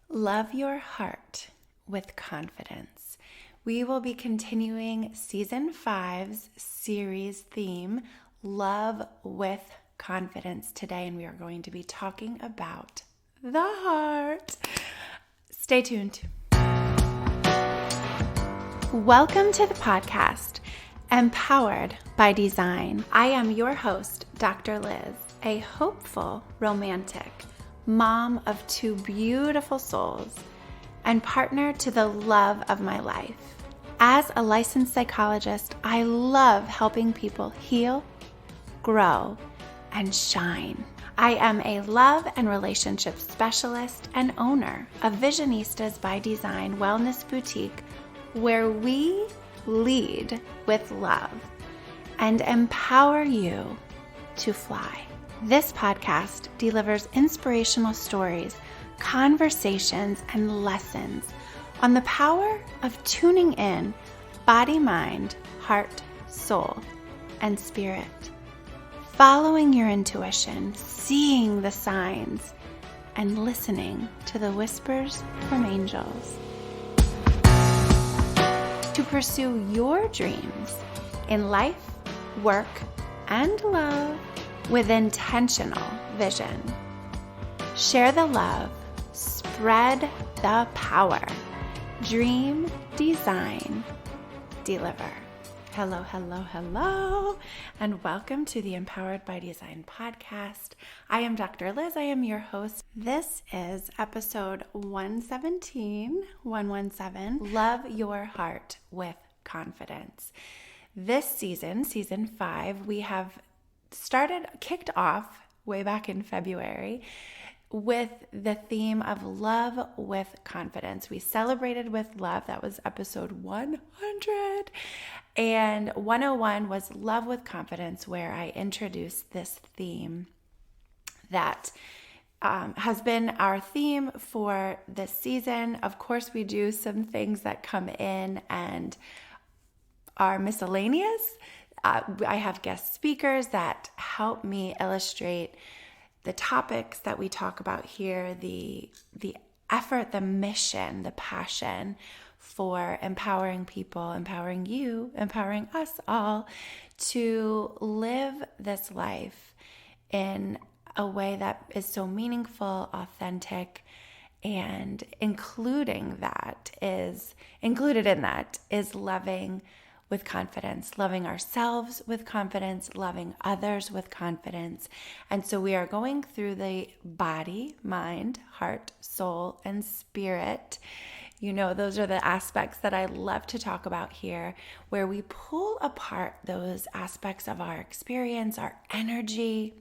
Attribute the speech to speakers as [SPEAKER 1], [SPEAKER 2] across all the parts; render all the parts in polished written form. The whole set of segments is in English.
[SPEAKER 1] Love your heart with confidence. We will be continuing Season 5's series theme, Love with Confidence, today, and we are going to be talking about the heart. Stay tuned. Welcome to the podcast, Empowered by Design. I am your host, Dr. Liz, a hopeful romantic, mom of two beautiful souls, and partner to the love of my life. As a licensed psychologist, I love helping people heal, grow, and shine. I am a love and relationship specialist and owner of Visionistas by Design Wellness Boutique, where we lead with love and empower you to fly. This podcast delivers inspirational stories, conversations, and lessons on the power of tuning in body, mind, heart, soul, and spirit. Following your intuition, seeing the signs, and listening to the whispers from angels. To pursue your dreams in life, work, and love with intentional vision. Share the love, spread the power. Dream, design, deliver. Hello, hello, hello, and welcome to the Empowered by Design podcast. I am Dr. Liz. I am your host. This is episode 117, Love Your Heart with Confidence. This season, season 5, we have kicked off way back in February with the theme of love with confidence. We celebrated with love. That was episode 100. And 101 was love with confidence, where I introduced this theme that has been our theme for this season. Of course, we do some things that come in and are miscellaneous. I have guest speakers that help me illustrate the topics that we talk about here, the effort, the mission, the passion for empowering people, empowering you, empowering us all to live this life in a way that is so meaningful, authentic, and included in that is loving with confidence, loving ourselves with confidence, loving others with confidence. And so we are going through the body, mind, heart, soul, and spirit. You know, those are the aspects that I love to talk about here, where we pull apart those aspects of our experience, our energy.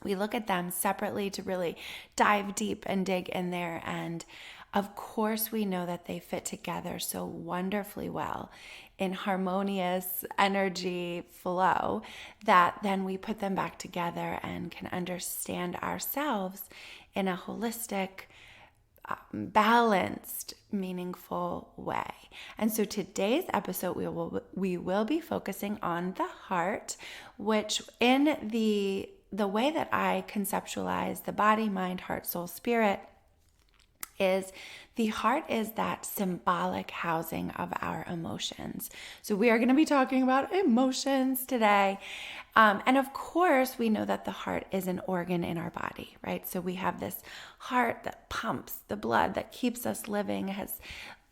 [SPEAKER 1] We look at them separately to really dive deep and dig in there. And of course, we know that they fit together so wonderfully well in harmonious energy flow that then we put them back together and can understand ourselves in a holistic, balanced, meaningful way. And so today's episode, we will be focusing on the heart, which in the way that I conceptualize the body, mind, heart, soul, spirit, is the heart is that symbolic housing of our emotions. So we are going to be talking about emotions today. And of course, we know that the heart is an organ in our body, right? So we have this heart that pumps the blood, that keeps us living,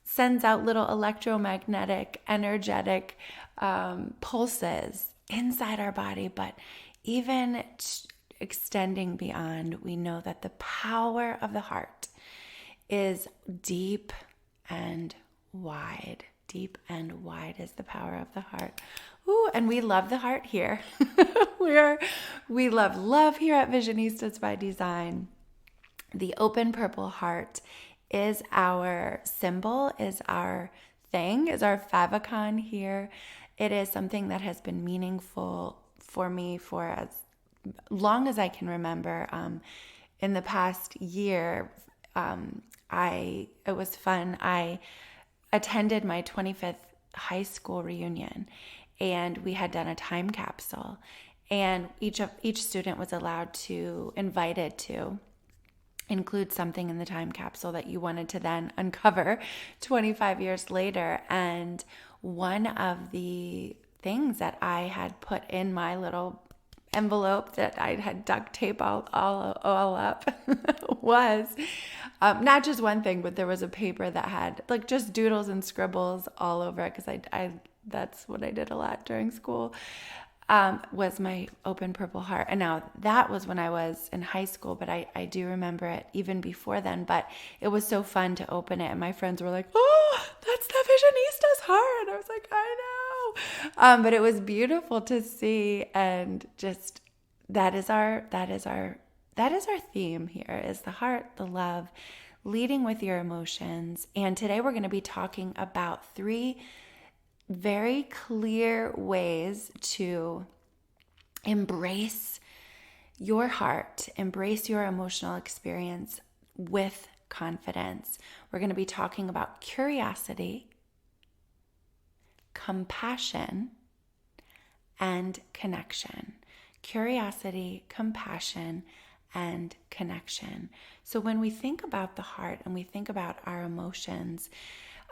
[SPEAKER 1] sends out little electromagnetic, energetic pulses inside our body. But even extending beyond, we know that the power of the heart is deep and wide. Deep and wide is the power of the heart. Ooh, and we love the heart here. We love here at Visionistas by Design. The open purple heart is our symbol, is our thing, is our favicon here. It is something that has been meaningful for me for as long as I can remember. In the past year, it was fun. I attended my 25th high school reunion, and we had done a time capsule, and each student was invited to include something in the time capsule that you wanted to then uncover 25 years later. And one of the things that I had put in my little envelope that I had duct tape all up was not just one thing, but there was a paper that had like just doodles and scribbles all over it, because I that's what I did a lot during school. Was my open purple heart. And now that was when I was in high school, but I do remember it even before then. But it was so fun to open it. And my friends were like, oh, that's the Fashionistas heart. I was like, I know. But it was beautiful to see. And just that is our theme here, is the heart, the love, leading with your emotions. And today we're going to be talking about 3 very clear ways to embrace your heart, embrace your emotional experience with confidence. We're going to be talking about curiosity, compassion, and connection. Curiosity, compassion, and connection. So when we think about the heart and we think about our emotions,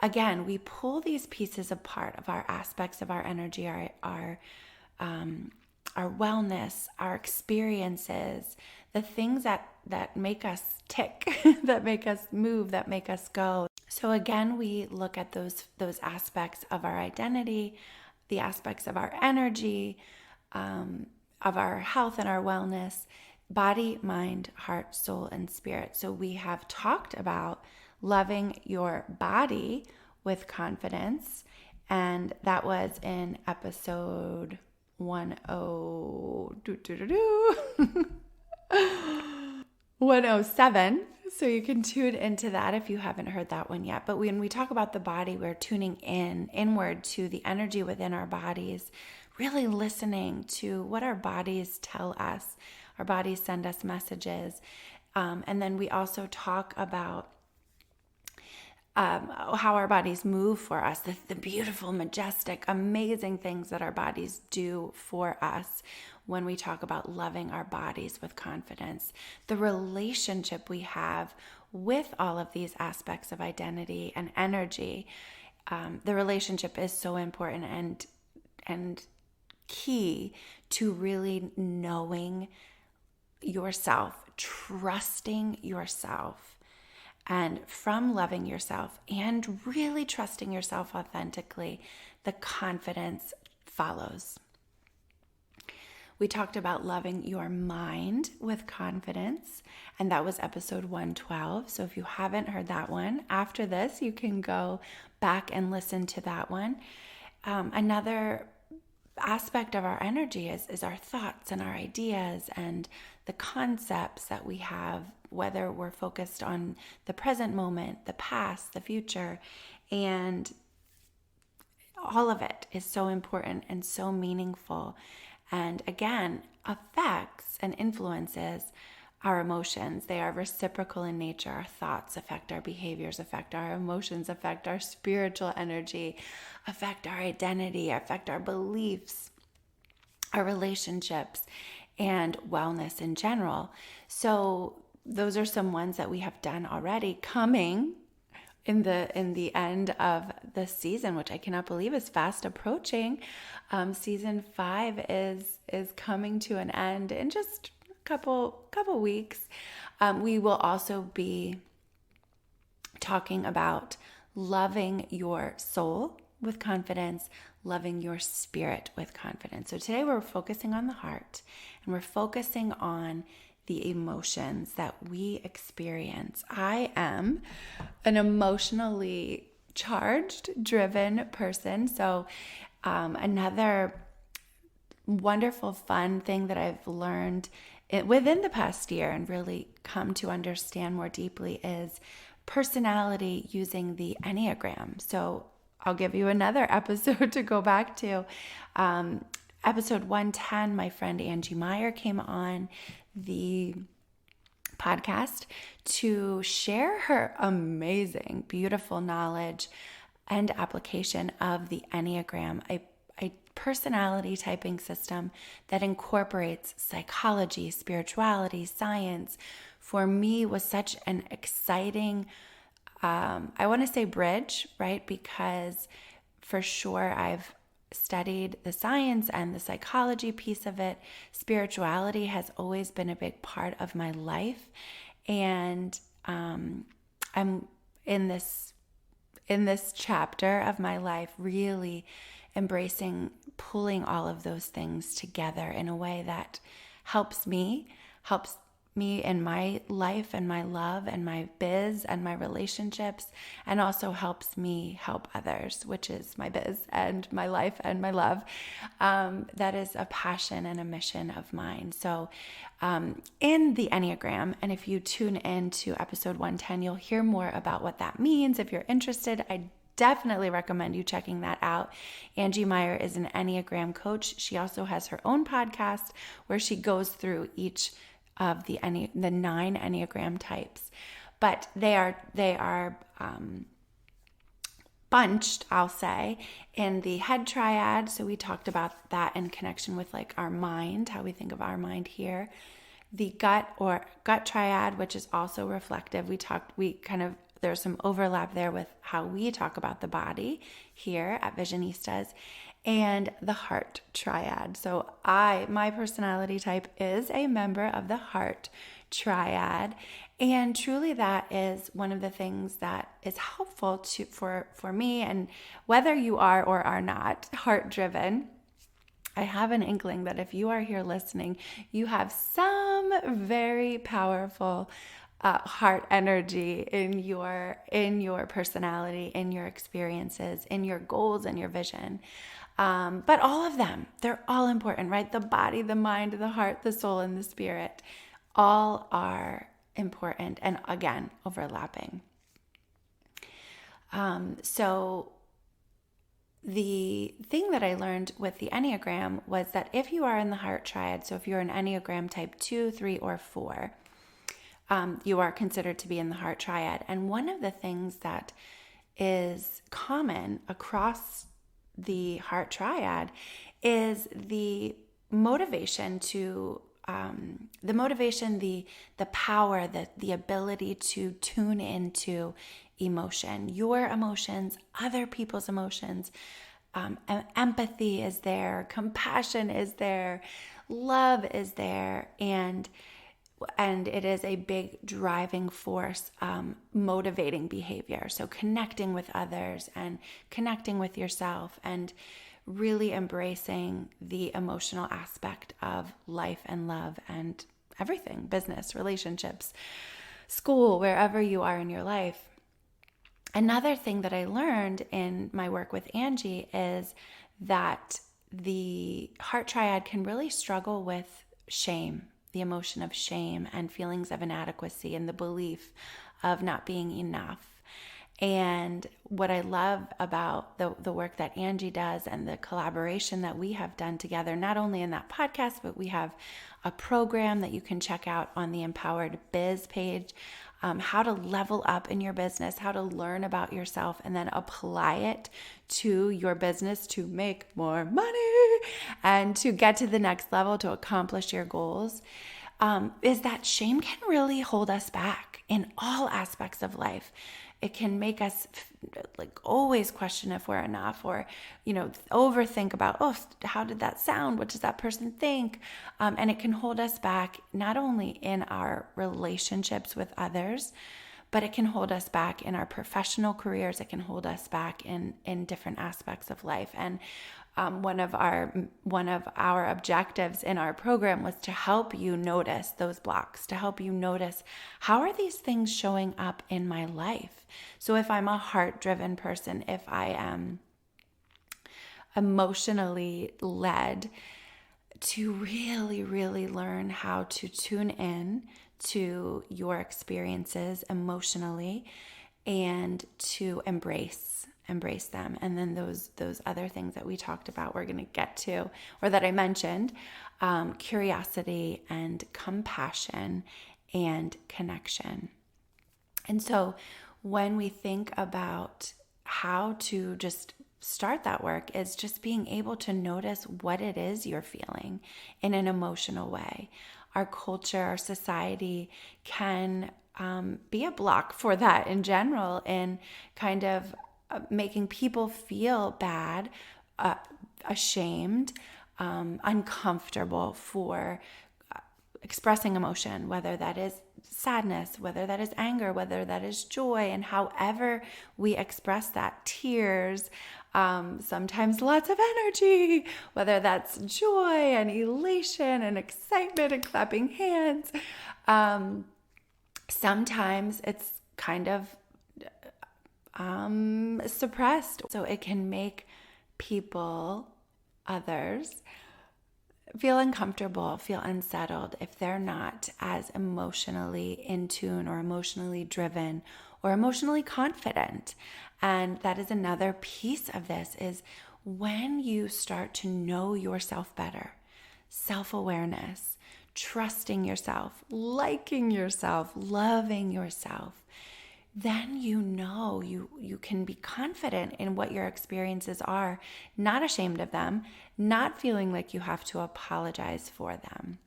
[SPEAKER 1] again, we pull these pieces apart of our aspects of our energy, our wellness, our experiences, the things that make us tick, that make us move, that make us go. So again, we look at those aspects of our identity, the aspects of our energy, of our health and our wellness, body, mind, heart, soul, and spirit. So we have talked about loving your body with confidence, and that was in episode 107. So you can tune into that if you haven't heard that one yet. But when we talk about the body, we're tuning inward to the energy within our bodies, really listening to what our bodies tell us. Our bodies send us messages. And then we also talk about how our bodies move for us, the beautiful, majestic, amazing things that our bodies do for us when we talk about loving our bodies with confidence. The relationship we have with all of these aspects of identity and energy, the relationship is so important and key to really knowing yourself, trusting yourself. And from loving yourself and really trusting yourself authentically, the confidence follows. We talked about loving your mind with confidence, and that was episode 112. So if you haven't heard that one, after this, you can go back and listen to that one. Another aspect of our energy is our thoughts and our ideas and the concepts that we have, whether we're focused on the present moment, the past, the future, and all of it is so important and so meaningful. And again, affects and influences our emotions. They are reciprocal in nature. Our thoughts affect our behaviors, affect our emotions, affect our spiritual energy, affect our identity, affect our beliefs, our relationships, and wellness in general. So those are some ones that we have done already. Coming in the end of the season, which I cannot believe is fast approaching. Season 5 is coming to an end in just a couple weeks. We will also be talking about loving your soul with confidence, loving your spirit with confidence. So today we're focusing on the heart, and we're focusing on the emotions that we experience. I am an emotionally charged, driven person. So another wonderful, fun thing that I've learned within the past year and really come to understand more deeply is personality using the Enneagram. So I'll give you another episode to go back to. Episode 110, my friend Angie Meyer came on the podcast to share her amazing, beautiful knowledge and application of the Enneagram, a personality typing system that incorporates psychology, spirituality, science for me was such an exciting, I want to say bridge, right? Because for sure I've studied the science and the psychology piece of it. Spirituality has always been a big part of my life. And I'm in this chapter of my life really embracing pulling all of those things together in a way that helps me in my life and my love and my biz and my relationships, and also helps me help others, which is my biz and my life and my love. That is a passion and a mission of mine. So in the Enneagram, and if you tune into episode 110, you'll hear more about what that means. If you're interested, I definitely recommend you checking that out. Angie Meyer is an Enneagram coach. She also has her own podcast where she goes through each of the 9 Enneagram types, but they are bunched, I'll say, in the head triad. So we talked about that in connection with like our mind, how we think of our mind here. The gut triad, which is also reflective. There's some overlap there with how we talk about the body here at Visionistas, and the heart triad. So my personality type is a member of the heart triad, and truly that is one of the things that is helpful for me. And whether you are or are not heart driven, I have an inkling that if you are here listening, you have some very powerful heart energy in your personality, in your experiences, in your goals and your vision. But all of them, they're all important, right? The body, the mind, the heart, the soul, and the spirit, all are important and, again, overlapping. So the thing that I learned with the Enneagram was that if you are in the heart triad, so if you're an Enneagram type 2, 3, or 4, you are considered to be in the heart triad. And one of the things that is common across the heart triad is the motivation the power, the ability to tune into emotion, your emotions, other people's emotions. Empathy is there, compassion is there, love is there, and it is a big driving force, motivating behavior. So connecting with others and connecting with yourself and really embracing the emotional aspect of life and love and everything, business, relationships, school, wherever you are in your life. Another thing that I learned in my work with Angie is that the heart triad can really struggle with shame, the emotion of shame and feelings of inadequacy and the belief of not being enough. And what I love about the work that Angie does and the collaboration that we have done together, not only in that podcast, but we have a program that you can check out on the Empowered Biz page, how to level up in your business, how to learn about yourself and then apply it to your business to make more money and to get to the next level, to accomplish your goals. Is that shame can really hold us back in all aspects of life. It can make us always question if we're enough, or, overthink about, how did that sound? What does that person think? And it can hold us back not only in our relationships with others, but it can hold us back in our professional careers. It can hold us back in different aspects of life. And one of our objectives in our program was to help you notice those blocks, to help you notice, how are these things showing up in my life? So if I'm a heart-driven person, if I am emotionally led, to really, really learn how to tune in to your experiences emotionally and to embrace them. And then those other things that we talked about, we're going to get to, or that I mentioned, curiosity and compassion and connection. And so when we think about how to just start that work, is just being able to notice what it is you're feeling in an emotional way. our culture, our society can be a block for that in general, and kind of making people feel bad, ashamed, uncomfortable for expressing emotion, whether that is sadness, whether that is anger, whether that is joy, and however we express that, tears, sometimes lots of energy, whether that's joy and elation and excitement and clapping hands. Sometimes it's kind of suppressed. So it can make people, others, feel uncomfortable, feel unsettled if they're not as emotionally in tune or emotionally driven or emotionally confident. And that is another piece of this, is when you start to know yourself better, self-awareness, trusting yourself, liking yourself, loving yourself, then you can be confident in what your experiences are, not ashamed of them, not feeling like you have to apologize for them.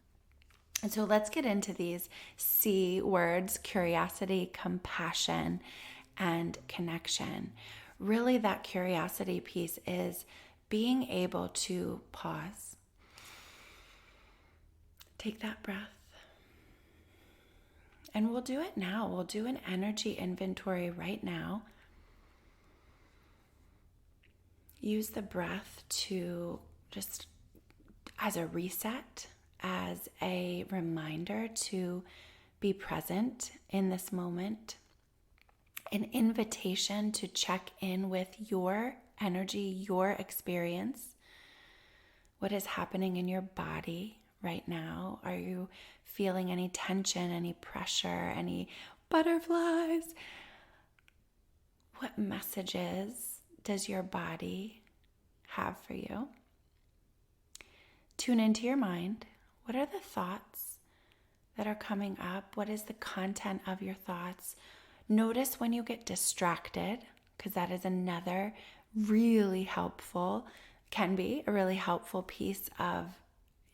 [SPEAKER 1] And so let's get into these C words: curiosity, compassion, and connection. Really, that curiosity piece is being able to pause, take that breath. And we'll do it now. We'll do an energy inventory right now. Use the breath to just as a reset, as a reminder to be present in this moment, an invitation to check in with your energy, your experience. What is happening in your body right now? Are you feeling any tension, any pressure, any butterflies? What messages does your body have for you? Tune into your mind. What are the thoughts that are coming up? What is the content of your thoughts? Notice when you get distracted, because that is another really helpful, can be a really helpful piece of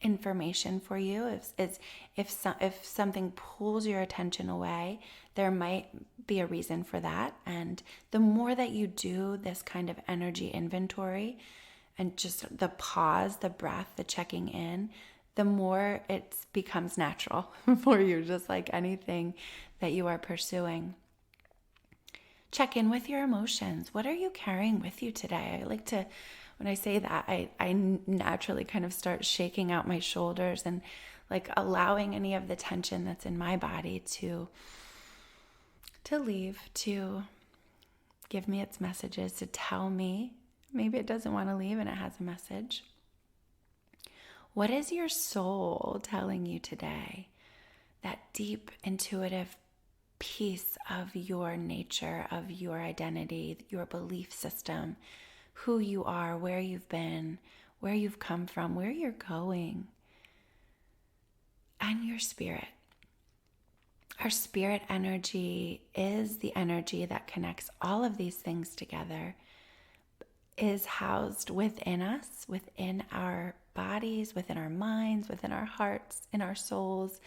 [SPEAKER 1] information for you. If something pulls your attention away, there might be a reason for that. And the more that you do this kind of energy inventory and just the pause, the breath, the checking in, the more it becomes natural for you, just like anything that you are pursuing. Check in with your emotions. What are you carrying with you today? I like to, when I say that, I naturally kind of start shaking out my shoulders and like allowing any of the tension that's in my body to leave, to give me its messages, to tell me. Maybe it doesn't want to leave and it has a message. What is your soul telling you today? That deep, intuitive piece of your nature, of your identity, your belief system, who you are, where you've been, where you've come from, where you're going, and your spirit. Our spirit energy is the energy that connects all of these things together, is housed within us, within our bodies, within our minds, within our hearts, in our souls,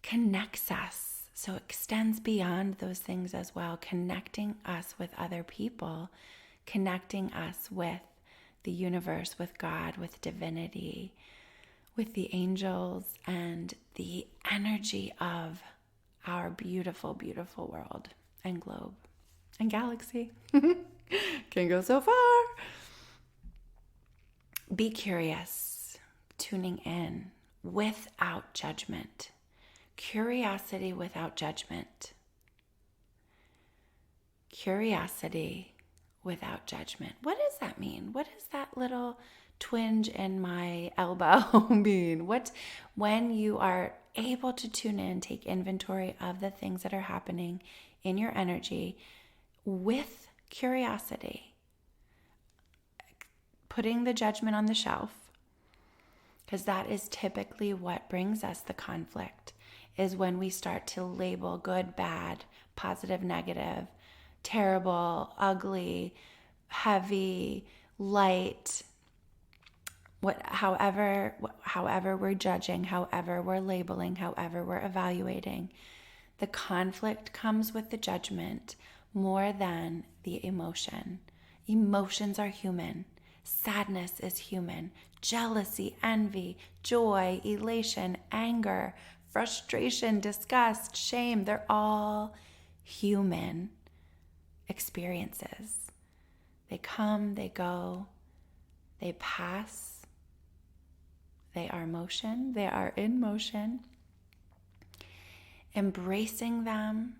[SPEAKER 1] connects us. So extends beyond those things as well, connecting us with other people, connecting us with the universe, with God, with divinity, with the angels, and the energy of our beautiful, beautiful world and globe and galaxy. Can go so far. Be curious, tuning in without judgment. Curiosity without judgment. Curiosity without judgment. What does that mean? What does that little twinge in my elbow mean? When you are able to tune in, take inventory of the things that are happening in your energy with curiosity, putting the judgment on the shelf, because that is typically what brings us the conflict, is when we start to label good, bad, positive, negative, terrible, ugly, heavy, light. however we're judging, however we're labeling, however we're evaluating, the conflict comes with the judgment more than the emotion. Emotions are human. Sadness is human. Jealousy, envy, joy, elation, anger, frustration, disgust, shame, they're all human experiences. They come, they go, they pass. They are motion. They are in motion. Embracing them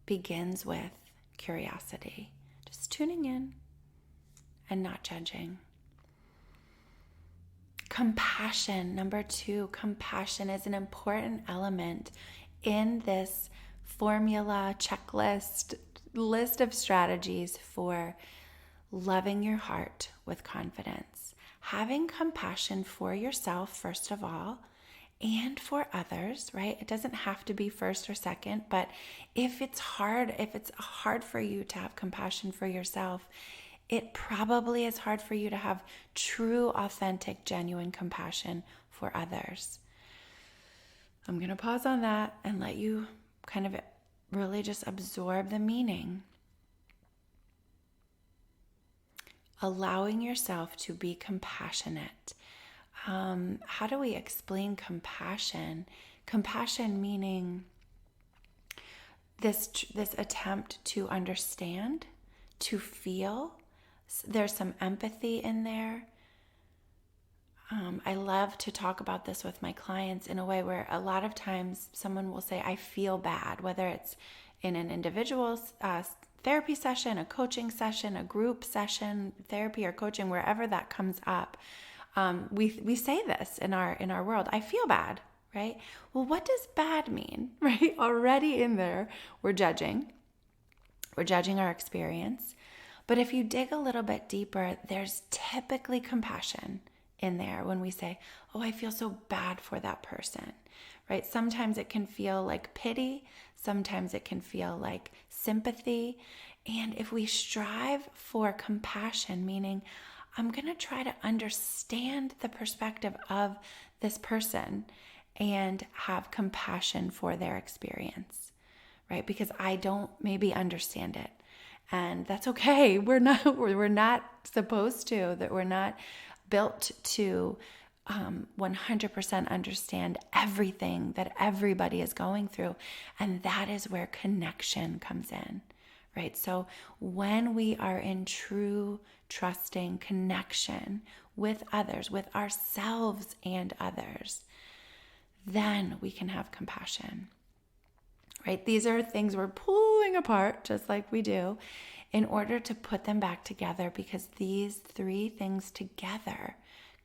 [SPEAKER 1] begins with curiosity, just tuning in and not judging. Compassion, number 2, compassion is an important element in this formula, checklist, list of strategies for loving your heart with confidence. Having compassion for yourself, first of all, and for others, right? It doesn't have to be first or second, but if it's hard for you to have compassion for yourself, it probably is hard for you to have true, authentic, genuine compassion for others. I'm going to pause on that and let you kind of really just absorb the meaning. Allowing yourself to be compassionate. How do we explain compassion? Compassion meaning this attempt to understand, to feel. There's some empathy in there. I love to talk about this with my clients in a way where a lot of times someone will say, I feel bad, whether it's in an individual therapy session, a coaching session, a group session, therapy or coaching, wherever that comes up. We say this in our world, I feel bad, right? Well, what does bad mean, right? Already in there, we're judging our experience. But if you dig a little bit deeper, there's typically compassion in there when we say, oh, I feel so bad for that person, right? Sometimes it can feel like pity. Sometimes it can feel like sympathy. And if we strive for compassion, meaning I'm going to try to understand the perspective of this person and have compassion for their experience, right? Because I don't maybe understand it. And that's okay. We're not supposed to, that we're not built to 100% understand everything that everybody is going through. And that is where connection comes in, right? So when we are in true, trusting connection with others, with ourselves and others, then we can have compassion, right? These are things we're pulling apart, just like we do, in order to put them back together, because these 3 things together,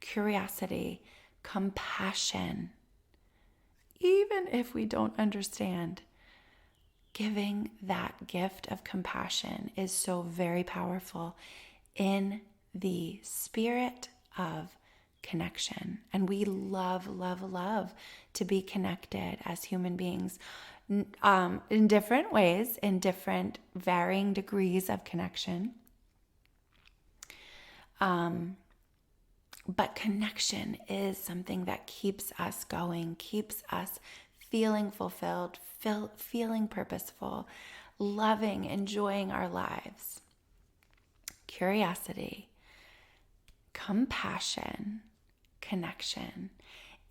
[SPEAKER 1] curiosity, compassion, even if we don't understand, giving that gift of compassion is so very powerful in the spirit of connection. And we love, love, love to be connected as human beings in different ways, in different varying degrees of connection. But connection is something that keeps us going, keeps us feeling fulfilled, feeling purposeful, loving, enjoying our lives. Curiosity, compassion, connection.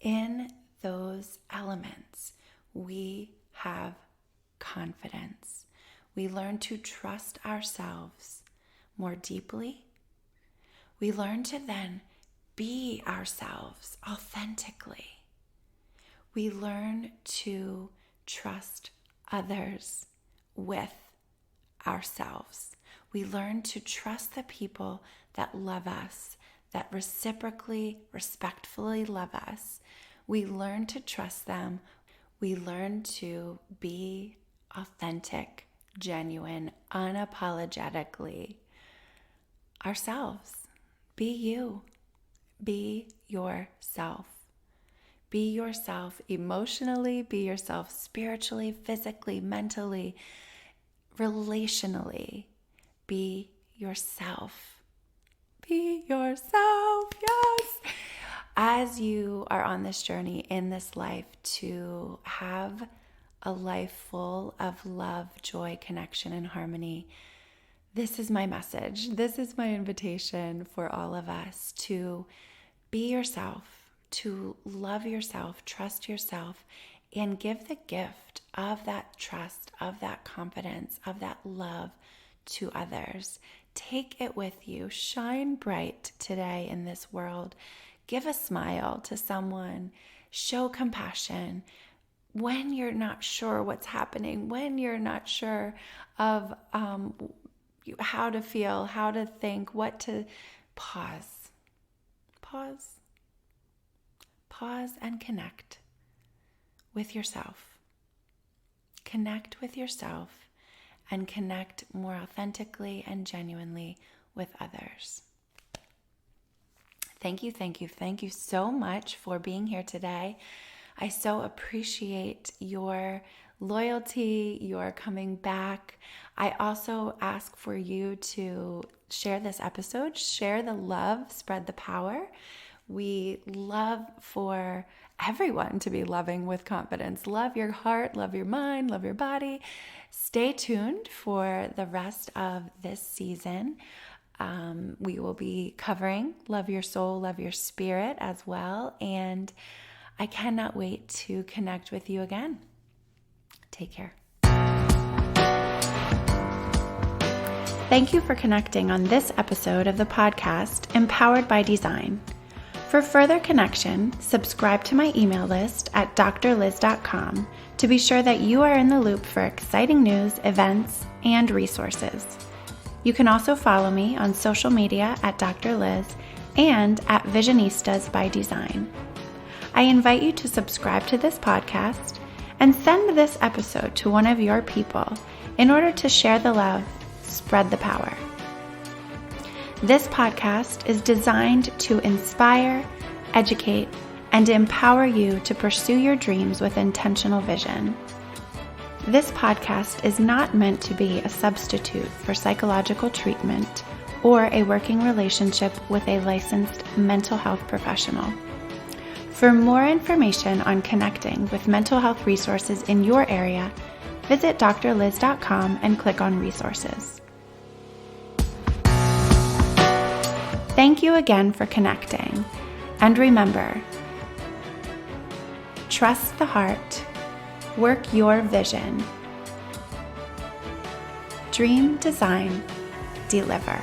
[SPEAKER 1] In those elements, we have confidence. We learn to trust ourselves more deeply. We learn to then be ourselves authentically. We learn to trust others with ourselves. We learn to trust the people that love us, that reciprocally, respectfully love us. We learn to trust them. We learn to be authentic, genuine, unapologetically ourselves. Be you. Be yourself. Be yourself emotionally, be yourself spiritually, physically, mentally, relationally. Be yourself. Be yourself, yes. As you are on this journey in this life to have a life full of love, joy, connection, and harmony, this is my message. This is my invitation for all of us to be yourself, to love yourself, trust yourself, and give the gift of that trust, of that confidence, of that love to others. Take it with you. Shine bright today in this world. Give a smile to someone. Show compassion. When you're not sure what's happening, when you're not sure of how to feel, how to think, what to pause. Pause and connect with yourself. Connect with yourself and connect more authentically and genuinely with others. Thank you so much for being here today. I so appreciate your loyalty, your coming back. I also ask for you to share this episode, share the love, spread the power. We love for everyone to be loving with confidence. Love your heart, love your mind, love your body. Stay tuned for the rest of this season. We will be covering love your soul, love your spirit as well. And I cannot wait to connect with you again. Take care. Thank you for connecting on this episode of the podcast, Empowered by Design. For further connection, subscribe to my email list at drliz.com to be sure that you are in the loop for exciting news, events, and resources. You can also follow me on social media at Dr. Liz and at Visionistas by Design. I invite you to subscribe to this podcast and send this episode to one of your people in order to share the love, spread the power. This podcast is designed to inspire, educate, and empower you to pursue your dreams with intentional vision. This podcast is not meant to be a substitute for psychological treatment or a working relationship with a licensed mental health professional. For more information on connecting with mental health resources in your area, visit drliz.com and click on resources. Thank you again for connecting. And remember, trust the heart, work your vision, dream, design, deliver.